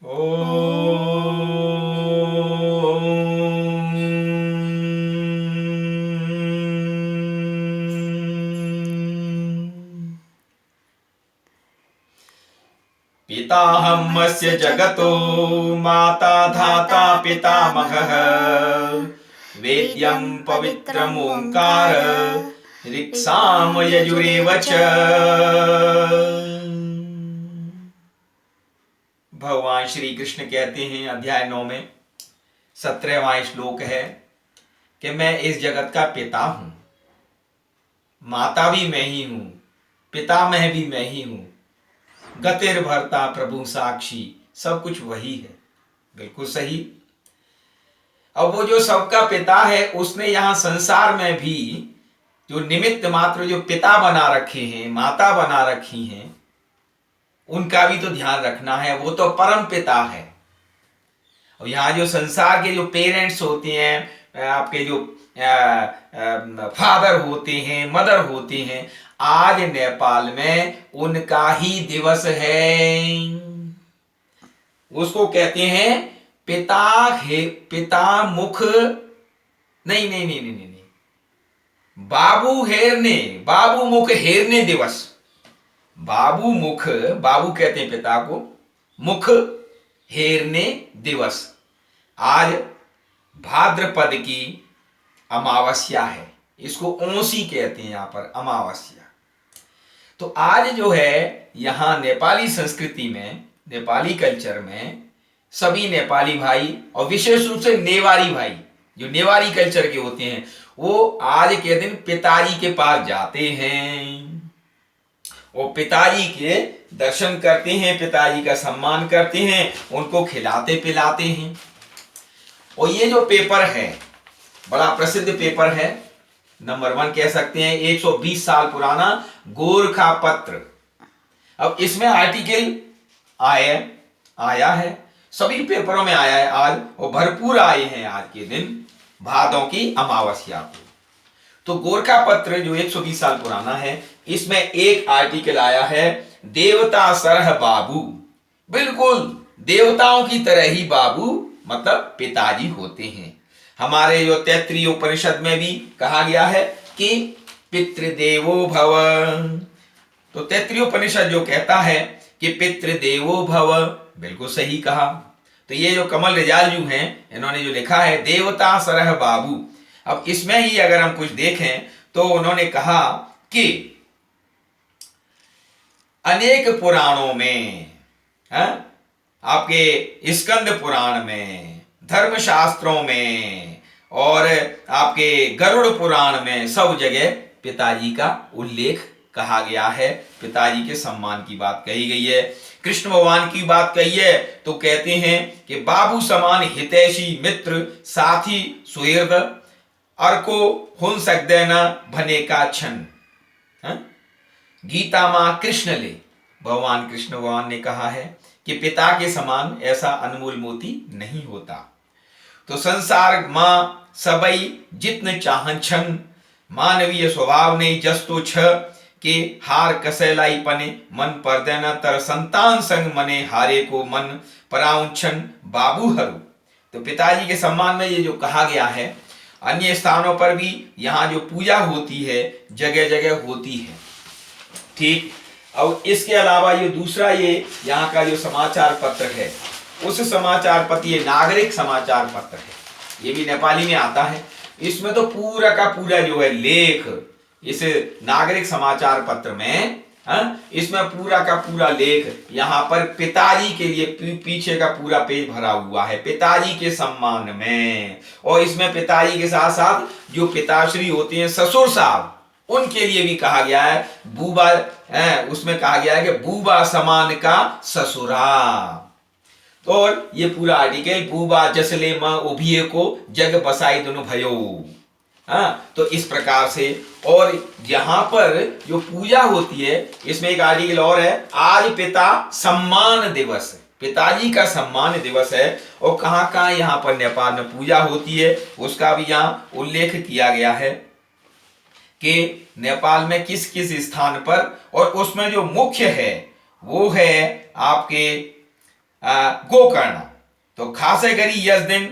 पिताहमस्य जगतो माता धाता पितामहः वेद्यं पवित्रमोंकार ऋक्साम यजुरेव च। भगवान श्री कृष्ण कहते हैं अध्याय 9 में 17वां श्लोक है कि मैं इस जगत का पिता हूं, माता भी मैं ही हूं, पितामह भी मैं ही हूं, गतिर भरता प्रभु साक्षी, सब कुछ वही है। बिल्कुल सही। अब वो जो सबका पिता है उसने यहां संसार में भी जो निमित्त मात्र जो पिता बना रखे हैं, माता बना रखी हैं, उनका भी तो ध्यान रखना है। वो तो परम पिता है। और यहाँ जो संसार के जो पेरेंट्स होते हैं, आपके जो फादर होते हैं, मदर होते हैं, आज नेपाल में उनका ही दिवस है। उसको कहते हैं पिता है, पिता मुख नहीं नहीं नहीं नहीं नहीं, बाबू हेरने, बाबू मुख हेरने दिवस। बाबू मुख, बाबू कहते हैं पिता को, मुख हेरने दिवस। आज भाद्रपद की अमावस्या है, इसको औंसी कहते हैं यहां पर, अमावस्या। तो आज जो है यहां नेपाली संस्कृति में, नेपाली कल्चर में सभी नेपाली भाई और विशेष रूप से नेवारी भाई जो नेवारी कल्चर के होते हैं, वो आज के दिन पिताजी के पास जाते हैं, वो पिताजी के दर्शन करते हैं, पिताजी का सम्मान करते हैं, उनको खिलाते पिलाते हैं। और ये जो पेपर है बड़ा प्रसिद्ध पेपर है, नंबर 1 कह सकते हैं, 120 साल पुराना गोरखा पत्र। अब इसमें आर्टिकल आया है, सभी पेपरों में आया है आज, और भरपूर आए हैं आज के दिन भादों की अमावस्या को। तो गोरखा पत्र जो 120 साल पुराना है, इसमें एक आर्टिकल आया है, देवता सरह बाबू। बिल्कुल देवताओं की तरह ही बाबू मतलब पिताजी होते हैं। हमारे जो तैत्तिरीय उपनिषद में भी कहा गया है कि पितृदेवो भव। तो तैत्तिरीय उपनिषद जो कहता है कि पितृदेवो भव, बिल्कुल सही कहा। तो ये जो कमल रिजालजू हैं, इन्होंने जो लिखा है देवता सरह बाबू, अब इसमें ही अगर हम कुछ देखें तो उन्होंने कहा कि अनेक पुराणों में, आपके स्कंद पुराण में, धर्मशास्त्रों में और आपके गरुड़ पुराण में सब जगह पिताजी का उल्लेख कहा गया है, पिताजी के सम्मान की बात कही गई है। कृष्ण भगवान की बात कही है तो कहते हैं कि बाबू समान हितैषी मित्र साथी सुहृद अर्को हुन सकदे न भने का छन। गीता मां कृष्ण ले, भगवान कृष्ण भगवान ने कहा है कि पिता के समान ऐसा अनमोल मोती नहीं होता। तो संसार मां सबई जितन चाहन छन, मानवीय स्वभाव नहीं जस्तो छ के हार कसैलाई पने मन पर्दैन तर संतान संग मने हारे को मन पराउछन बाबू हरू। तो पिताजी के सम्मान में ये जो कहा गया है, अन्य स्थानों पर भी यहाँ जो पूजा होती है जगह जगह होती है, ठीक। और इसके अलावा ये दूसरा ये यहाँ का जो समाचार पत्र है, उस समाचार पत्र, ये नागरिक समाचार पत्र है, ये भी नेपाली में आता है। इसमें तो पूरा का पूरा जो है लेख, इस नागरिक समाचार पत्र में, इसमें पूरा का पूरा लेख यहाँ पर पिताजी के लिए पीछे का पूरा पेज भरा हुआ है, पिताजी के सम्मान में। और इसमें पिताजी के साथ साथ जो पिताश्री होते हैं, ससुर साहब, उनके लिए भी कहा गया है बूबा, उसमें कहा गया है कि बूबा समान का ससुरा। तो और ये पूरा आर्टिकल बूबा जसले मां उभिये को जग बसाई दोनों भयो। तो इस प्रकार से, और यहां पर जो पूजा होती है, इसमें एक आर्टिकल और है, आज पिता सम्मान दिवस, पिताजी का सम्मान दिवस है। और कहां कहां यहां पर नेपाल में पूजा होती है उसका भी यहां उल्लेख किया गया है कि नेपाल में किस किस स्थान पर, और उसमें जो मुख्य है वो है आपके गोकर्ण। तो खासे करी यस दिन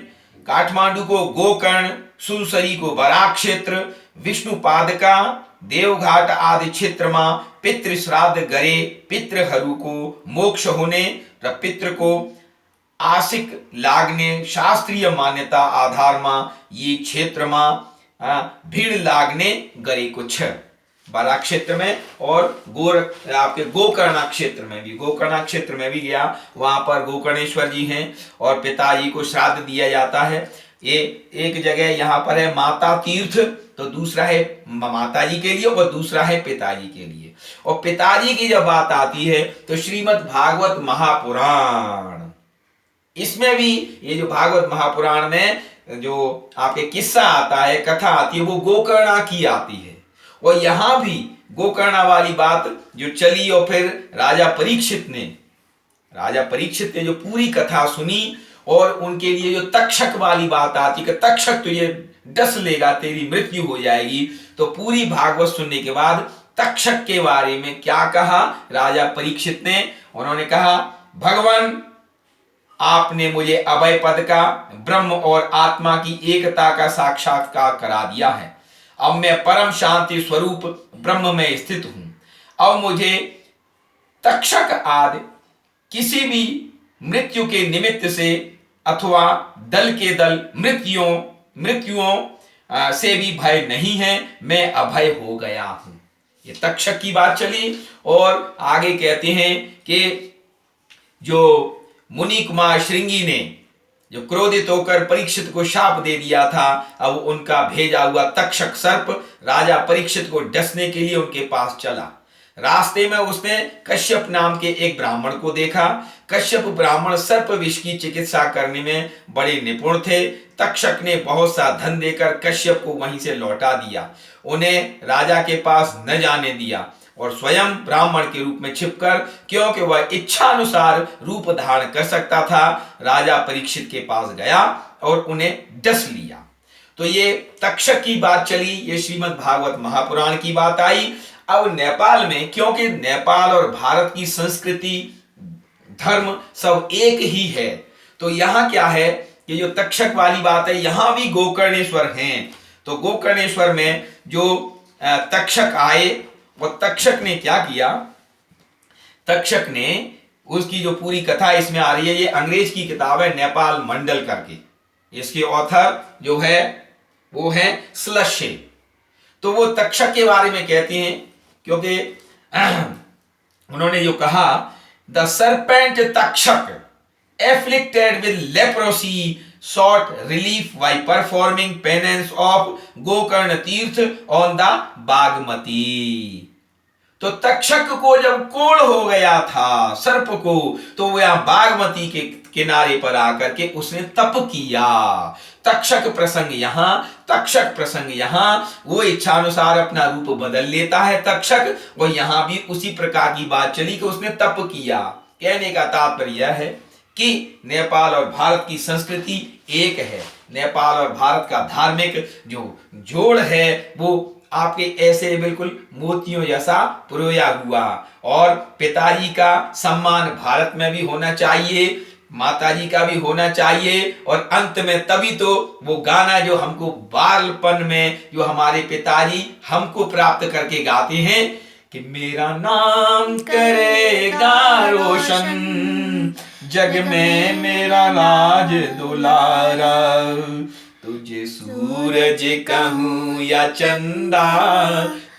काठमांडू को गोकर्ण, सुरसरी को बराक क्षेत्र, विष्णुपादका, देवघाट आदि क्षेत्र में पितृ श्राद्ध गरे, पितृहरु को मोक्ष होने, पितृ को आशिक लागने शास्त्रीय मान्यता आधार में ये क्षेत्र में भीड़ लागने गरे को छ बारा क्षेत्र में, और आपके गोकर्णा क्षेत्र में भी, गोकर्णा क्षेत्र में भी गया, वहां पर गोकर्णेश्वर जी हैं और पिताजी को श्राद्ध दिया जाता है। ये एक जगह यहाँ पर है माता तीर्थ, तो दूसरा है माता जी के लिए और दूसरा है पिताजी के लिए। और पिताजी की जब बात आती है तो श्रीमद् भागवत महापुराण, इसमें भी ये जो भागवत महापुराण में जो आपके किस्सा आता है, कथा आती है, वो गोकर्णा की आती है। और यहां भी गोकर्णा वाली बात जो चली, और फिर राजा परीक्षित ने जो पूरी कथा सुनी, और उनके लिए जो तक्षक वाली बात आती कि तक्षक तुझे डस लेगा, तेरी मृत्यु हो जाएगी। तो पूरी भागवत सुनने के बाद तक्षक के बारे में क्या कहा राजा परीक्षित ने, उन्होंने कहा भगवान आपने मुझे अभय पद का, ब्रह्म और आत्मा की एकता का साक्षात्कार करा दिया है। अब मैं परम शांति स्वरूप ब्रह्म में स्थित हूं। अब मुझे तक्षक आदि किसी भी मृत्यु के निमित्त से अथवा दल के दल मृत्युओं से भी भय नहीं है, मैं अभय हो गया हूं। ये तक्षक की बात चली। और आगे कहते हैं कि जो मुनि कुमार श्रृंगी ने जो क्रोधित होकर परीक्षित को शाप दे दिया था, अब उनका भेजा हुआ तक्षक सर्प राजा परीक्षित को डसने के लिए उनके पास चला। रास्ते में उसने कश्यप नाम के एक ब्राह्मण को देखा। कश्यप ब्राह्मण सर्प विष की चिकित्सा करने में बड़े निपुण थे। तक्षक ने बहुत सा धन देकर कश्यप को वहीं से लौटा दिया, उन्हें राजा के पास न जाने दिया, और स्वयं ब्राह्मण के रूप में छिपकर, क्योंकि वह इच्छा अनुसार रूप धारण कर सकता था, राजा परीक्षित के पास गया और उन्हें डस लिया। तो ये तक्षक की बात चली, ये श्रीमद् भागवत महापुराण की बात आई। अब नेपाल में, क्योंकि नेपाल और भारत की संस्कृति धर्म सब एक ही है, तो यहां क्या है कि जो तक्षक वाली बात है, यहां भी गोकर्णेश्वर हैं। तो गोकर्णेश्वर में जो तक्षक आए, वो तक्षक ने क्या किया, तक्षक ने उसकी जो पूरी कथा इसमें आ रही है, ये अंग्रेज की किताब है नेपाल मंडल करके, इसके ऑथर जो है वो है स्लशे। तो वो तक्षक के बारे में कहते हैं, क्योंकि उन्होंने जो कहा, the serpent Takshak afflicted with leprosy sought relief by performing penance of Gokarna तीर्थ on the बागमती। तो तक्षक को जब कोढ़ हो गया था सर्प को, तो वह यहां बागमती के किनारे पर आकर के उसने तप किया। तक्षक प्रसंग यहां वो इच्छानुसार अपना रूप बदल लेता है तक्षक, वो यहां भी उसी प्रकार की बात चली कि उसने तप किया। कहने का तात्पर्य यह है कि नेपाल और भारत की संस्कृति एक है। नेपाल और भारत का धार्मिक जो जोड़ है वो आपके ऐसे बिल्कुल मोतियों जैसा पुरोया हुआ। और पिताजी का सम्मान भारत में भी होना चाहिए, माताजी का भी होना चाहिए, और अंत में तभी तो वो गाना जो हमको बालपन में जो हमारे पिताजी हमको प्राप्त करके गाते हैं कि मेरा नाम करेगा रोशन, जग में मेरा राज दुलारा, तुझे सूरज कहूं या चंदा,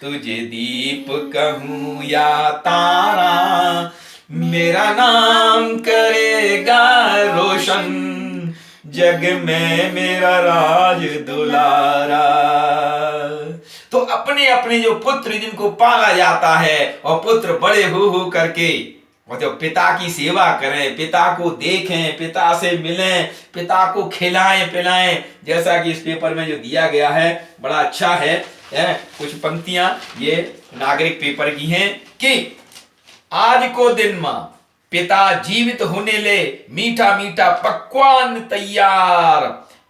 तुझे दीप कहूं या तारा, मेरा नाम करेगा रोशन, जग में मेरा राज दुलारा। तो अपने अपने जो पुत्र जिनको पाला जाता है, और पुत्र बड़े हो करके और जो पिता की सेवा करें, पिता को देखें, पिता से मिलें, पिता को खिलाएं पिलाएं, जैसा कि इस पेपर में जो दिया गया है बड़ा अच्छा है। कुछ पंक्तियां ये नागरिक पेपर की हैं कि आज को दिन में पिता जीवित होने ले, मीठा मीठा पकवान तैयार,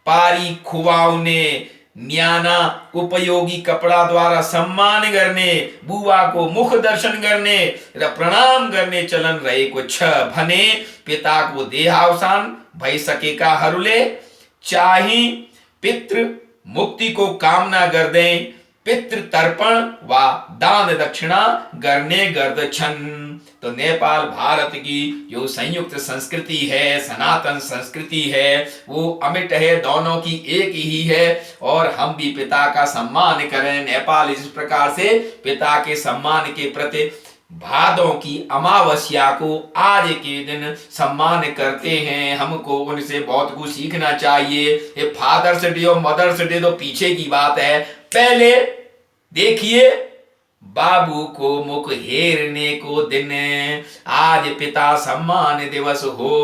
पारी खुवाउने न्याना उपयोगी कपड़ा द्वारा सम्मान करने, बुआ को मुख दर्शन करने र प्रणाम करने चलन रहे कुछ भने पिता को देहावसान भई सके का हरुले चाही पितृ मुक्ति को कामना कर दें, पितृ तर्पण व दान दक्षिणा करने गर्द छन। तो नेपाल भारत की जो संयुक्त संस्कृति है, सनातन संस्कृति है, वो अमिट है, दोनों की एक ही है। और हम भी पिता का सम्मान करें। नेपाल इस प्रकार से पिता के सम्मान के प्रति भादों की अमावस्या को आज के दिन सम्मान करते हैं। हमको उनसे बहुत कुछ सीखना चाहिए। ये फादर्स डे और मदर्स डे तो पीछे की बात है, पहले देखिए बाबू को मुख हेरने को दिन, आज पिता सम्मान दिवस हो।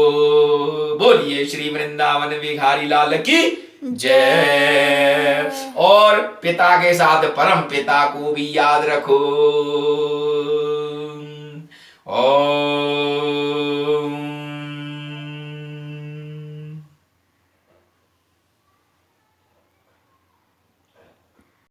बोलिए श्री वृंदावन बिहारी लाल की जय। और पिता के साथ परम पिता को भी याद रखो। ओ